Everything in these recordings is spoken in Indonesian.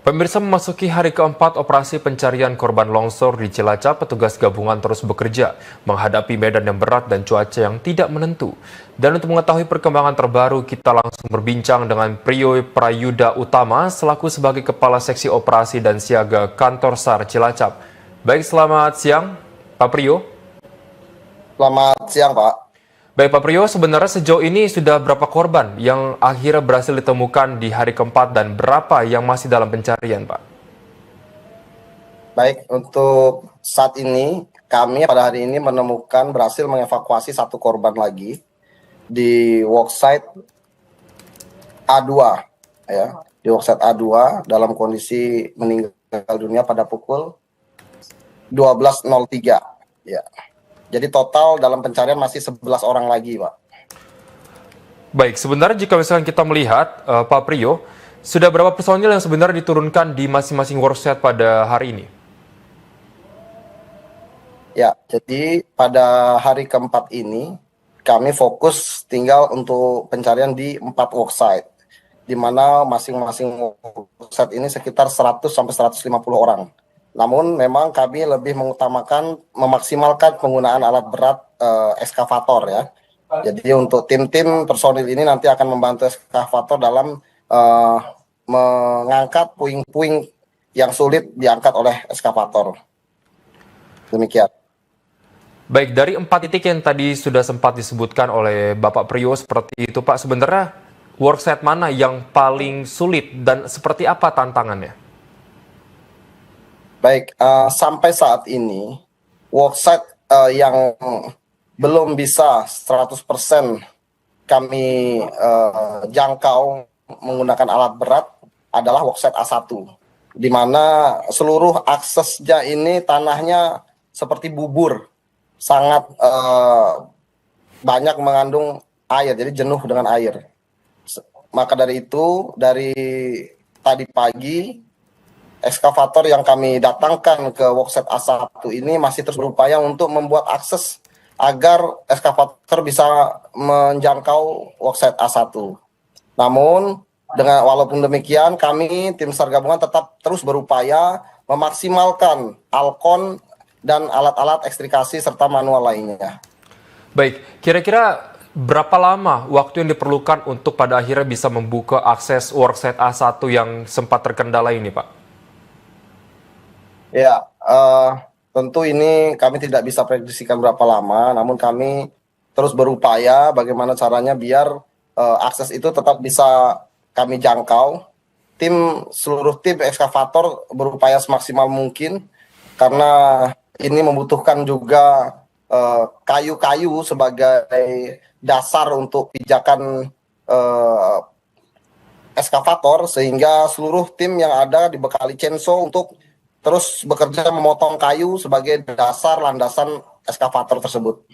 Pemirsa, memasuki hari keempat operasi pencarian korban longsor di Cilacap, petugas gabungan terus bekerja menghadapi medan yang berat dan cuaca yang tidak menentu. Dan untuk mengetahui perkembangan terbaru, kita langsung berbincang dengan Prio Prayuda Utama selaku sebagai Kepala Seksi Operasi dan Siaga Kantor SAR Cilacap. Baik, selamat siang, Pak Prio. Selamat siang, Pak. Baik, Pak Prio, sebenarnya sejauh ini sudah berapa korban yang akhirnya berhasil ditemukan di hari keempat dan berapa yang masih dalam pencarian, Pak? Baik, untuk saat ini kami pada hari ini berhasil mengevakuasi satu korban lagi di worksite A2, ya, di worksite A2 dalam kondisi meninggal dunia pada pukul 12.03, ya. Jadi total dalam pencarian masih 11 orang lagi, Pak. Baik, sebenarnya jika misalkan kita melihat, Pak Prio, sudah berapa personil yang sebenarnya diturunkan di masing-masing workshop pada hari ini? Ya, jadi pada hari keempat ini kami fokus tinggal untuk pencarian di 4 worksite, di mana masing-masing worksite ini sekitar 100 sampai 150 orang. Namun memang kami lebih memaksimalkan penggunaan alat berat eskavator, ya. Jadi untuk tim-tim personil ini nanti akan membantu eskavator dalam mengangkat puing-puing yang sulit diangkat oleh eskavator. Demikian. Baik, dari 4 titik yang tadi sudah sempat disebutkan oleh Bapak Prio seperti itu, Pak, sebenarnya worksite mana yang paling sulit dan seperti apa tantangannya? Baik, sampai saat ini worksite yang belum bisa 100% kami jangkau menggunakan alat berat adalah worksite A1, di mana seluruh aksesnya ini tanahnya seperti bubur, sangat banyak mengandung air, jadi jenuh dengan air. Maka dari itu, dari tadi pagi eskavator yang kami datangkan ke worksite A1 ini masih terus berupaya untuk membuat akses agar eskavator bisa menjangkau worksite A1. Namun, walaupun demikian, kami tim SAR gabungan tetap terus berupaya memaksimalkan alkon dan alat-alat ekstrikasi serta manual lainnya. Baik, kira-kira berapa lama waktu yang diperlukan untuk pada akhirnya bisa membuka akses worksite A1 yang sempat terkendala ini, Pak? Ya, tentu ini kami tidak bisa prediksikan berapa lama, namun kami terus berupaya bagaimana caranya biar akses itu tetap bisa kami jangkau. Seluruh tim ekskavator berupaya semaksimal mungkin, karena ini membutuhkan juga kayu-kayu sebagai dasar untuk pijakan eskavator, sehingga seluruh tim yang ada dibekali chainsaw untuk terus bekerja memotong kayu sebagai dasar landasan eskavator tersebut.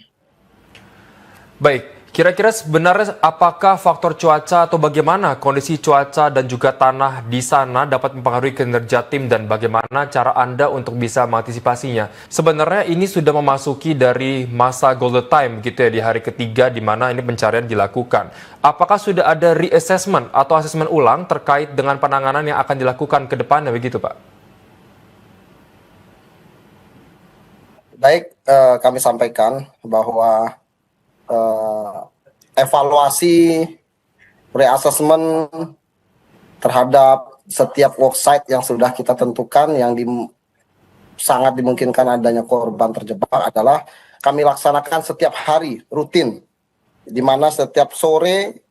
Baik, kira-kira sebenarnya apakah faktor cuaca atau bagaimana kondisi cuaca dan juga tanah di sana dapat mempengaruhi kinerja tim dan bagaimana cara Anda untuk bisa mengantisipasinya? Sebenarnya ini sudah memasuki dari masa golden time gitu ya, di hari ketiga di mana ini pencarian dilakukan. Apakah sudah ada reassessment atau asesmen ulang terkait dengan penanganan yang akan dilakukan ke depannya begitu, Pak? Baik, kami sampaikan bahwa evaluasi reassessment terhadap setiap worksite yang sudah kita tentukan yang sangat dimungkinkan adanya korban terjebak adalah kami laksanakan setiap hari rutin, di mana setiap sore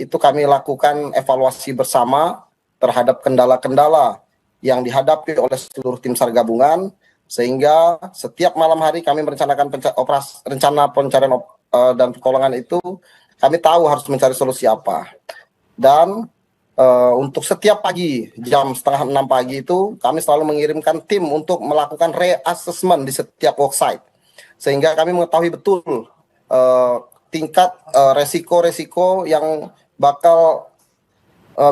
itu kami lakukan evaluasi bersama terhadap kendala-kendala yang dihadapi oleh seluruh tim SAR gabungan, sehingga setiap malam hari kami merencanakan rencana pencarian dan pertolongan itu, kami tahu harus mencari solusi apa. Dan untuk setiap pagi jam 5:30 pagi itu kami selalu mengirimkan tim untuk melakukan reassessment di setiap worksite, sehingga kami mengetahui betul tingkat resiko-resiko yang bakal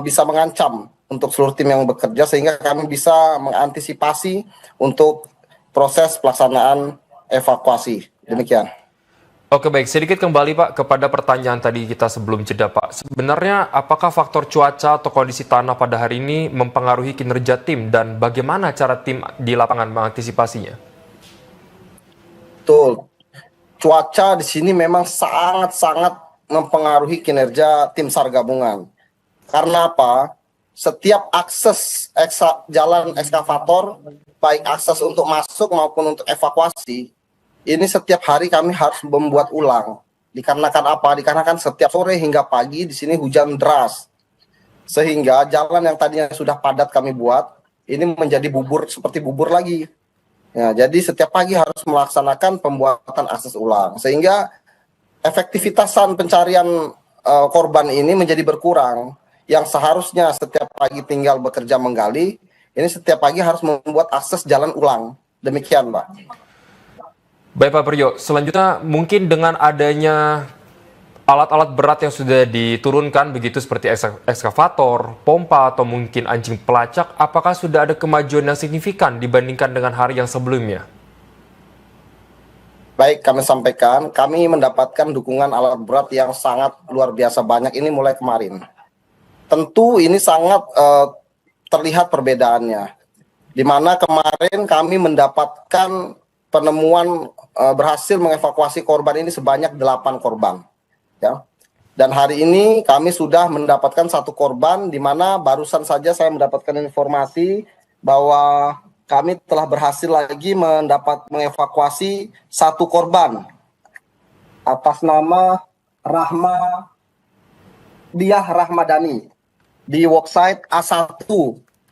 bisa mengancam untuk seluruh tim yang bekerja, sehingga kami bisa mengantisipasi untuk proses pelaksanaan evakuasi. Demikian. Oke baik, sedikit kembali Pak kepada pertanyaan tadi kita sebelum jeda Pak. Sebenarnya apakah faktor cuaca atau kondisi tanah pada hari ini mempengaruhi kinerja tim dan bagaimana cara tim di lapangan mengantisipasinya? Betul. Cuaca di sini memang sangat-sangat mempengaruhi kinerja tim SAR gabungan. Karena apa? Setiap akses jalan ekskavator, baik akses untuk masuk maupun untuk evakuasi, ini setiap hari kami harus membuat ulang. Dikarenakan apa? Dikarenakan setiap sore hingga pagi di sini hujan deras. Sehingga jalan yang tadinya sudah padat kami buat, ini menjadi bubur seperti bubur lagi. Ya, jadi setiap pagi harus melaksanakan pembuatan akses ulang. Sehingga efektivitasan pencarian korban ini menjadi berkurang. Yang seharusnya setiap pagi tinggal bekerja menggali, ini setiap pagi harus membuat akses jalan ulang. Demikian, Pak. Baik Pak Priyo, selanjutnya mungkin dengan adanya alat-alat berat yang sudah diturunkan begitu seperti ekskavator, pompa atau mungkin anjing pelacak, apakah sudah ada kemajuan yang signifikan dibandingkan dengan hari yang sebelumnya? Baik, kami sampaikan, kami mendapatkan dukungan alat berat yang sangat luar biasa banyak ini mulai kemarin. Tentu ini sangat terlihat perbedaannya. Di mana kemarin kami mendapatkan penemuan berhasil mengevakuasi korban ini sebanyak 8 korban. Ya. Dan hari ini kami sudah mendapatkan 1 korban, di mana barusan saja saya mendapatkan informasi bahwa kami telah berhasil lagi mengevakuasi 1 korban atas nama Diah Rahmadani di worksite A1.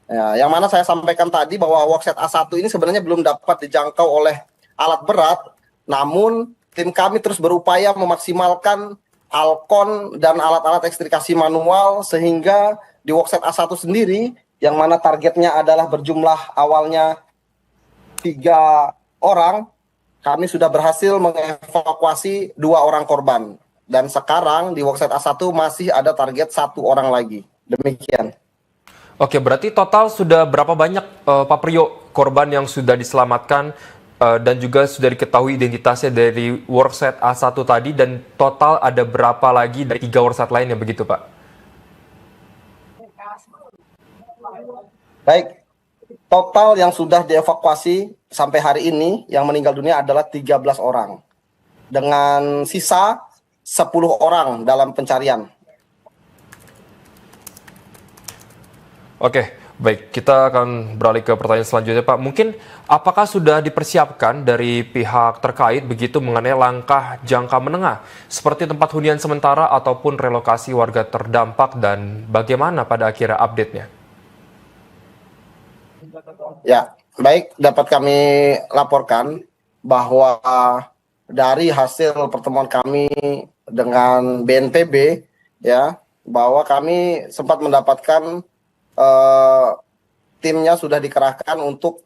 Ya, yang mana saya sampaikan tadi bahwa worksite A1 ini sebenarnya belum dapat dijangkau oleh alat berat, namun tim kami terus berupaya memaksimalkan Alkon dan alat-alat ekstrikasi manual sehingga di worksite A1 sendiri yang mana targetnya adalah berjumlah awalnya 3 orang, kami sudah berhasil mengevakuasi 2 orang korban. Dan sekarang di worksite A1 masih ada target 1 orang lagi. Demikian. Oke, berarti total sudah berapa banyak Pak Priyo korban yang sudah diselamatkan dan juga sudah diketahui identitasnya dari worksite A1 tadi dan total ada berapa lagi dari 3 worksite lainnya begitu Pak? Baik, total yang sudah dievakuasi sampai hari ini yang meninggal dunia adalah 13 orang. Dengan sisa 10 orang dalam pencarian. Oke, baik. Kita akan beralih ke pertanyaan selanjutnya, Pak. Mungkin apakah sudah dipersiapkan dari pihak terkait begitu mengenai langkah jangka menengah, seperti tempat hunian sementara ataupun relokasi warga terdampak dan bagaimana pada akhirnya update-nya? Ya, baik, dapat kami laporkan bahwa dari hasil pertemuan kami dengan BNPB, ya, bahwa kami sempat mendapatkan timnya sudah dikerahkan untuk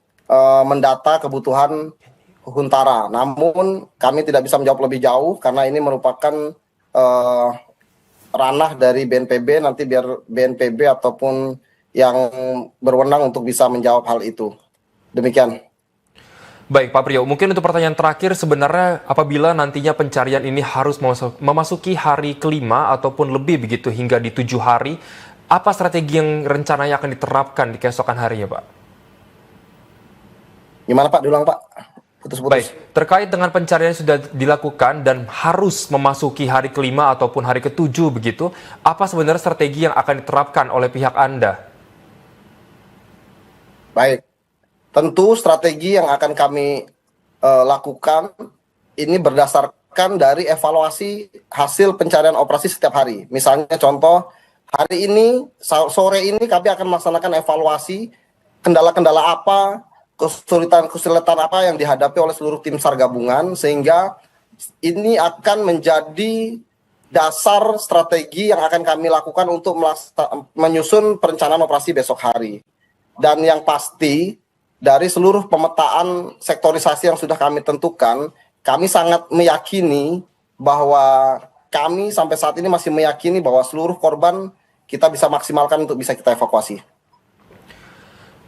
mendata kebutuhan Huntara. Namun kami tidak bisa menjawab lebih jauh karena ini merupakan ranah dari BNPB, nanti biar BNPB ataupun yang berwenang untuk bisa menjawab hal itu. Demikian. Baik, Pak Priyo. Mungkin untuk pertanyaan terakhir, sebenarnya apabila nantinya pencarian ini harus memasuki hari kelima ataupun lebih begitu hingga di 7 hari, apa strategi yang rencananya akan diterapkan di keesokan harinya, Pak? Gimana Pak? Diulang Pak. Putus-putus. Baik, terkait dengan pencarian yang sudah dilakukan dan harus memasuki hari kelima ataupun hari ketujuh begitu, apa sebenarnya strategi yang akan diterapkan oleh pihak Anda? Baik, tentu strategi yang akan kami lakukan ini berdasarkan dari evaluasi hasil pencarian operasi setiap hari. Misalnya contoh, hari ini, sore ini kami akan melaksanakan evaluasi kendala-kendala apa, kesulitan-kesulitan apa yang dihadapi oleh seluruh tim SAR gabungan, sehingga ini akan menjadi dasar strategi yang akan kami lakukan untuk menyusun perencanaan operasi besok hari. Dan yang pasti, dari seluruh pemetaan sektorisasi yang sudah kami tentukan, kami sangat meyakini bahwa kami sampai saat ini masih meyakini bahwa seluruh korban kita bisa maksimalkan untuk bisa kita evakuasi.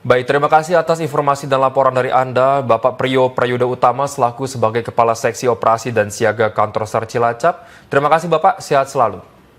Baik, terima kasih atas informasi dan laporan dari Anda, Bapak Priyo Prayuda Utama selaku sebagai Kepala Seksi Operasi dan Siaga Kantor SAR Cilacap. Terima kasih Bapak, sehat selalu.